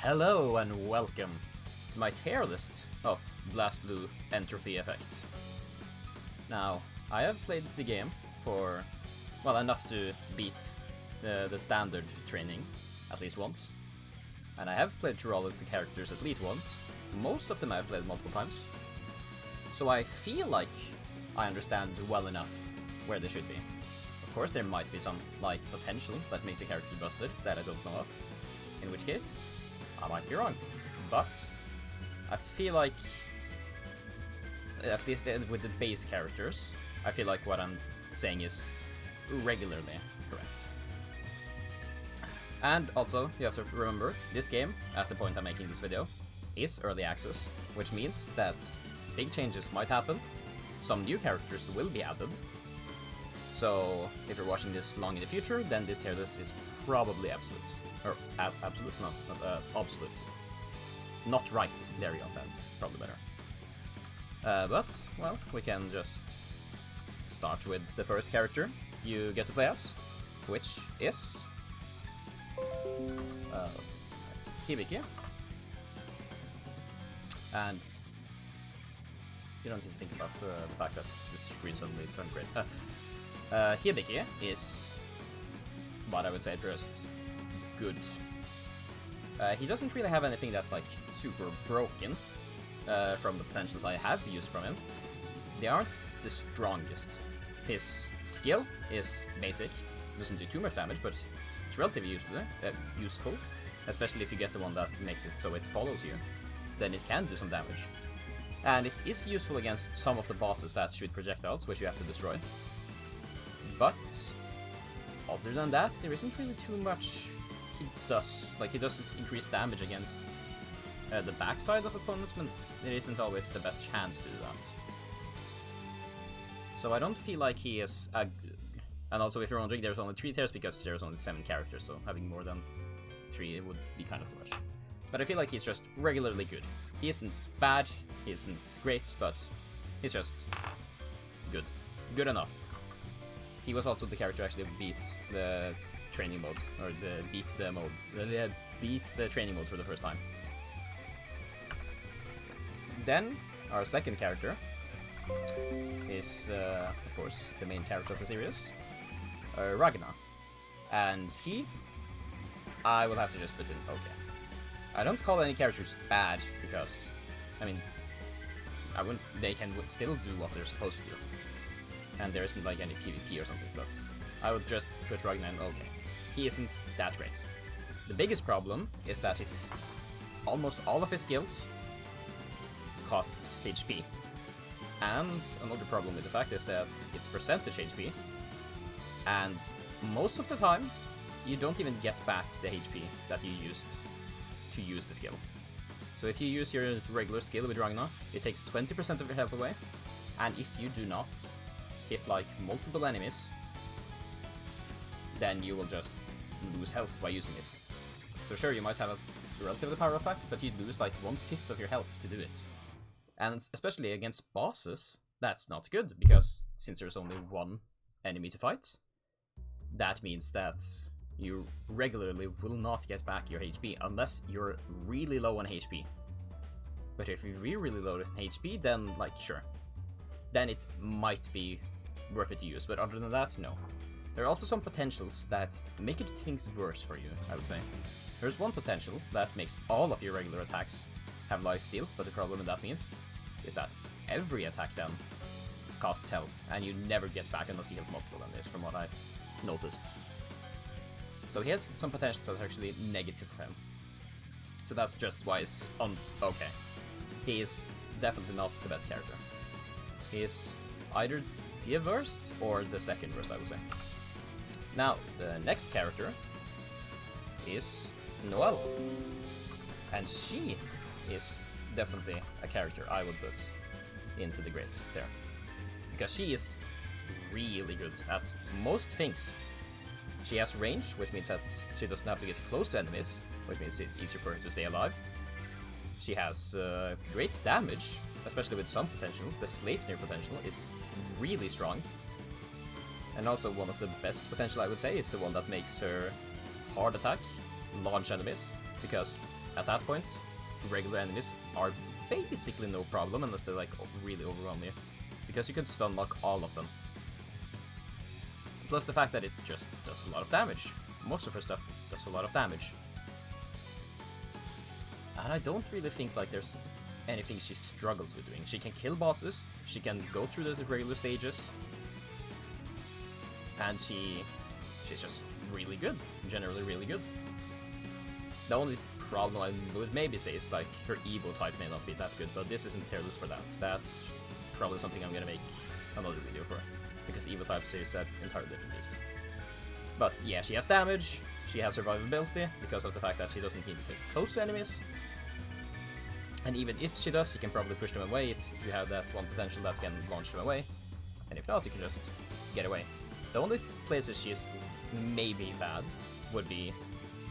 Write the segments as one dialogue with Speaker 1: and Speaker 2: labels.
Speaker 1: Hello and welcome to my tier list of BlazBlue Entropy effects. Now, I have played the game for, well, enough to beat the standard training at least once. And I have played through all of the characters at least once. Most of them I've played multiple times. So I feel like I understand well enough where they should be. Of course, there might be some, like, potential that makes a character busted that I don't know of. In which case, I might be wrong. But I feel like, at least with the base characters, I feel like what I'm saying is regularly correct. And also, you have to remember, this game, at the point I'm making this video, is early access, which means that big changes might happen, some new characters will be added. So, if you're watching this long in the future, then this tier list is probably absolute. Or, absolute? No, not obsolete. Not right. There you go, that's probably better. But, well, we can just start with the first character you get to play as, which is... let's see, Hibiki. And you don't even think about the fact that this screen suddenly turned great. Hibiki is what I would say just good. He doesn't really have anything that's like super broken from the potentials I have used from him. They aren't the strongest. His skill is basic, doesn't do too much damage, but it's relatively useful, especially if you get the one that makes it so it follows you. Then it can do some damage. And it is useful against some of the bosses that shoot projectiles, which you have to destroy. But other than that, there isn't really too much he does. Like, he doesn't increase damage against the backside of opponents, but there isn't always the best chance to do that. So I don't feel like he is a... And also, if you're wondering, there's only 3 tiers because there's only 7 characters, so having more than 3 would be kind of too much. But I feel like he's just regularly good. He isn't bad, he isn't great, but he's just good. Good enough. He was also the character who actually beat the training mode, or beat the training mode for the first time. Then, our second character is, of course, the main character of the series, Ragnar. And he, I will have to just put in okay. I don't call any characters bad because, I mean, they can still do what they're supposed to do. And there isn't like any PvP or something, but I would just put Ragnar in okay. He isn't that great. The biggest problem is that almost all of his skills cost HP. And another problem with the fact is that it's percentage HP, and most of the time, you don't even get back the HP that you used to use the skill. So if you use your regular skill with Ragnar, it takes 20% of your health away, and if you do not hit like multiple enemies, then you will just lose health by using it. So sure, you might have a relatively power effect, but you'd lose like 1/5 of your health to do it. And especially against bosses, that's not good, because since there's only one enemy to fight, that means that you regularly will not get back your HP unless you're really low on HP. But if you're really low on HP, then like sure, then it might be worth it to use, but other than that, no. There are also some potentials that make things worse for you, I would say. There's one potential that makes all of your regular attacks have lifesteal, but the problem that means is that every attack then costs health, and you never get back unless you get multiple on this, from what I noticed. So he has some potentials that are actually negative for him. So that's just why it's okay. He is definitely not the best character. He is either the worst or the second worst, I would say. Now, the next character is Noel. And she is definitely a character I would put into the great tier. Because she is really good at most things. She has range, which means that she doesn't have to get close to enemies, which means it's easier for her to stay alive. She has great damage, especially with some potential. The Sleipnir potential is really strong. And also one of the best potential, I would say, is the one that makes her hard attack large enemies, because at that point, regular enemies are basically no problem unless they like really overwhelm you, because you can stun lock all of them. Plus the fact that it just does a lot of damage. Most of her stuff does a lot of damage. And I don't really think like there's anything she struggles with doing. She can kill bosses, she can go through the regular stages, and she's just really good, generally really good. The only problem I would maybe say is like her Evo type may not be that good, but this isn't tier list for that. That's probably something I'm gonna make another video for, because Evo type is that entirely different beast. But yeah, she has damage, she has survivability because of the fact that she doesn't need to get close to enemies. And even if she does, you can probably push them away if you have that one potential that can launch them away. And if not, you can just get away. The only places she's maybe bad would be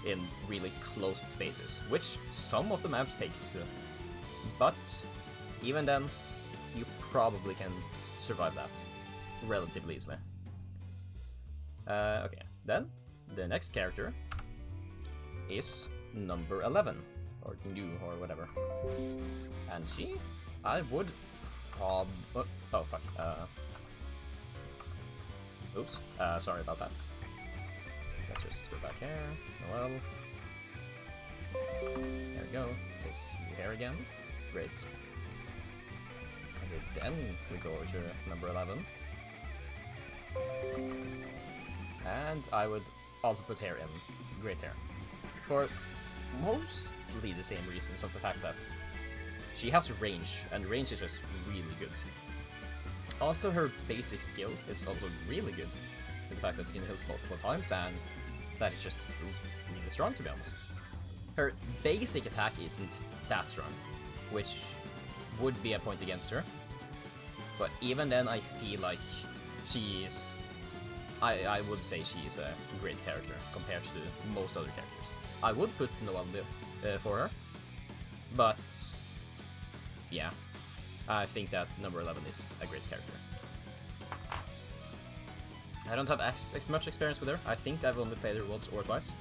Speaker 1: in really closed spaces, which some of the maps take you to. But even then, you probably can survive that relatively easily. Okay, then the next character is number 11, or new, or whatever. And she, I would oh fuck, oops, sorry about that. Let's just go back here, Noel. There we go, this new hair again, great. Okay, then we go over to number 11. And I would also put hair in great hair. For mostly the same reasons of the fact that she has range, and range is just really good. Also, her basic skill is also really good. The fact that you can hit multiple times, and that is just really strong, to be honest. Her basic attack isn't that strong, which would be a point against her. But even then, I feel like she is... I would say she is a great character compared to most other characters. I would put Noel for her, but yeah, I think that number 11 is a great character. I don't have much experience with her. I think I've only played her once or twice,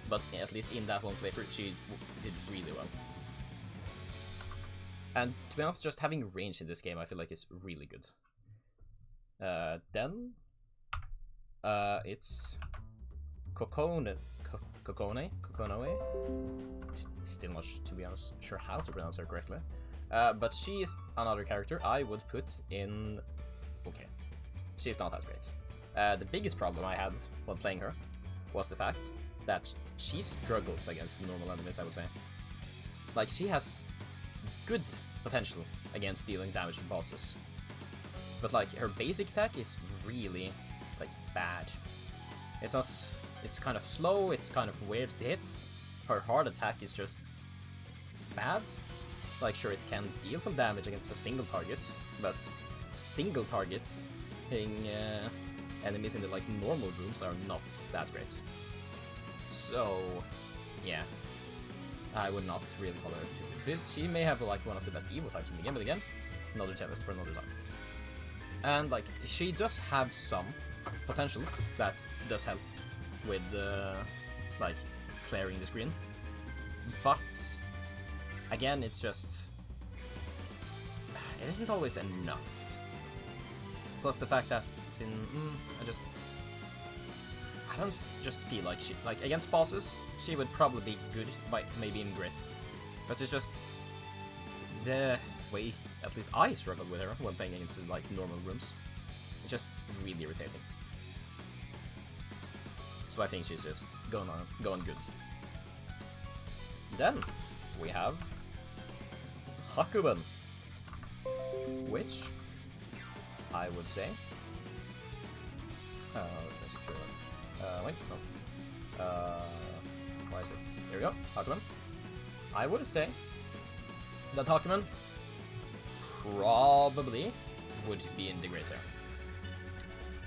Speaker 1: but at least in that one playthrough, she did really well. And to be honest, just having range in this game, I feel like is really good. Then it's Kokone. Still not, to be honest, sure how to pronounce her correctly. But she is another character I would put in... Okay, she's not that great. The biggest problem I had while playing her was the fact that she struggles against normal enemies, I would say. Like, she has good potential against dealing damage to bosses. But like, her basic attack is really, like, bad. It's kind of slow, it's kind of weird to hit. Her hard attack is just bad. Like, sure, it can deal some damage against a single target, but single targets hitting enemies in the, like, normal rooms are not that great. So, yeah. I would not really call her too good. She may have, like, one of the best Evo types in the game, but again, another test for another time. And, like, she does have some potentials that does help with, like, clearing the screen. But, again, it's just... it isn't always enough. Plus the fact that it's in... I don't just feel like she... Like, against bosses, she would probably be good, maybe in grit. But it's just... the way, at least I struggled with her when playing against, like, normal rooms. It's just really irritating. So I think she's just going good. Then we have Hakuben, which I would say. Wait, no. Why is it? Here we go. Hakuben. I would say that Hakuben probably would be in the great tier.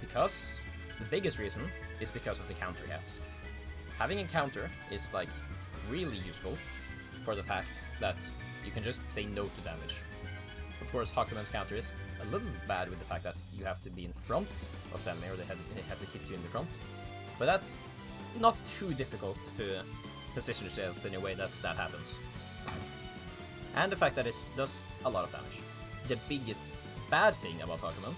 Speaker 1: Because the biggest reason is because of the counter he has. Having a counter is, like, really useful for the fact that you can just say no to damage. Of course, Hakuben's counter is a little bad with the fact that you have to be in front of them, or they have to hit you in the front. But that's not too difficult to position yourself in a way that that happens. And the fact that it does a lot of damage. The biggest bad thing about Hakumen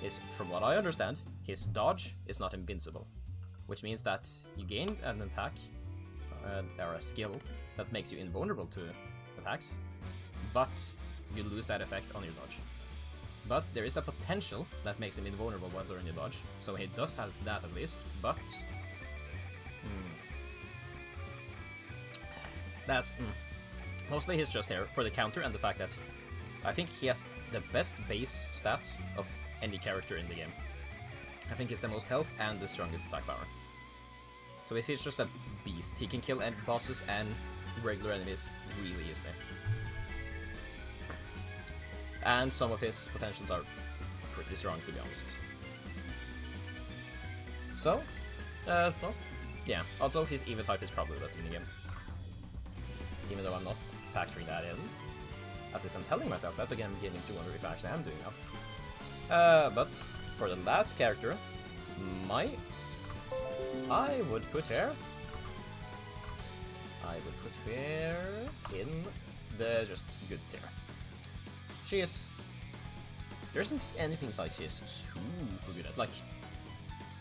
Speaker 1: is, from what I understand, his dodge is not invincible. Which means that you gain an attack, or a skill, that makes you invulnerable to attacks, but you lose that effect on your dodge. But there is a potential that makes him invulnerable while learning the dodge, so he does have that at least, but... That's... Mostly he's just here for the counter and the fact that I think he has the best base stats of any character in the game. I think he's the most health and the strongest attack power. So he's just a beast. He can kill bosses and regular enemies really easily. And some of his potentials are pretty strong, to be honest. So, well, yeah. Also, his EVA type is probably the best in the game. Even though I'm not factoring that in. At least I'm telling myself that, again, I'm beginning to wonder if I actually am doing that. But for the last character, I would put her in the just good tier. She is... There isn't anything like she is super good at. Like,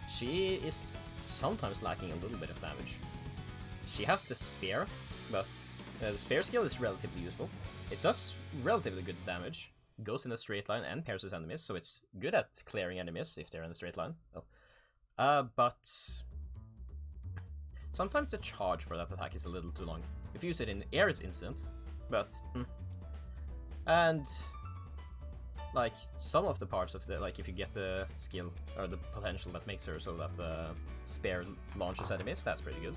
Speaker 1: she is sometimes lacking a little bit of damage. She has the spear, but the spear skill is relatively useful. It does relatively good damage, goes in a straight line and pierces enemies, so it's good at clearing enemies if they're in a straight line. But sometimes the charge for that attack is a little too long. If you use it in air, it's instant, but... And... Like, some of the parts of the... Like, if you get the skill, or the potential that makes her so that the spear launches enemies, that's pretty good.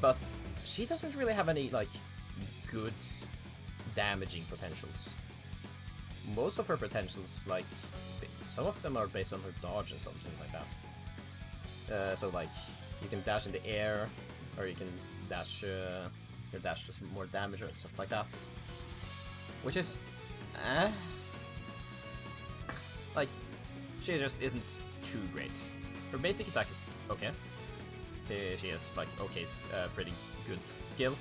Speaker 1: But she doesn't really have any, like, good damaging potentials. Most of her potentials, like, some of them are based on her dodge and something like that. So, like, you can dash in the air, or you can dash, your dash does more damage or stuff like that. Which is, like, she just isn't too great. Her basic attack is okay. She has, like, okay, pretty good skill.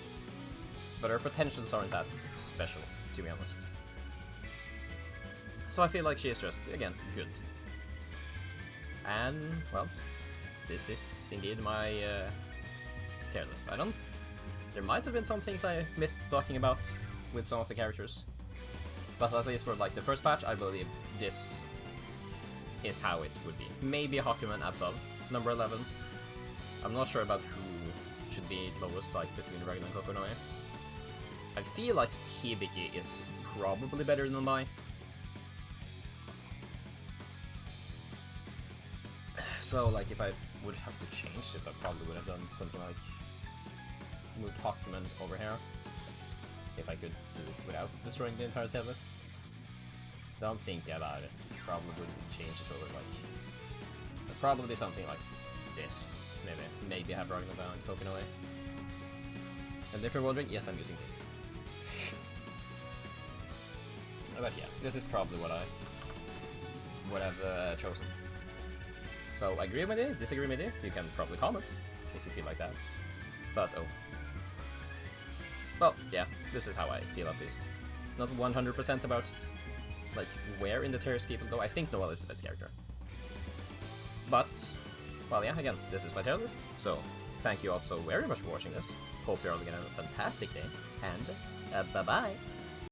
Speaker 1: But her potentials aren't that special, to be honest. So I feel like she is just, again, good. And, well, this is indeed my tier list. There might have been some things I missed talking about with some of the characters. But at least for, like, the first patch, I believe this is how it would be. Maybe Hakumen above number 11. I'm not sure about who should be lowest, like, between Ragnar and Kokonoi. I feel like Hibiki is probably better than Mai. So, like, if I would have to change this, I probably would have done something like moved Hakumen over here. If I could do it without destroying the entire tier list. Don't think about it. Probably would change it over, like... It'd probably be something like this. Maybe have Ragnar and Kokonoi. And if you're wondering, yes, I'm using it. But yeah, this is probably what I would have chosen. So, agree with it, disagree with it, you can probably comment if you feel like that. But, oh. Well, yeah, this is how I feel at least. Not 100% about, like, where in the tiers people go. I think Noel is the best character. But, well, yeah, again, this is my tier list. So, thank you all so very much for watching this. Hope you're all gonna have a fantastic day, and bye-bye!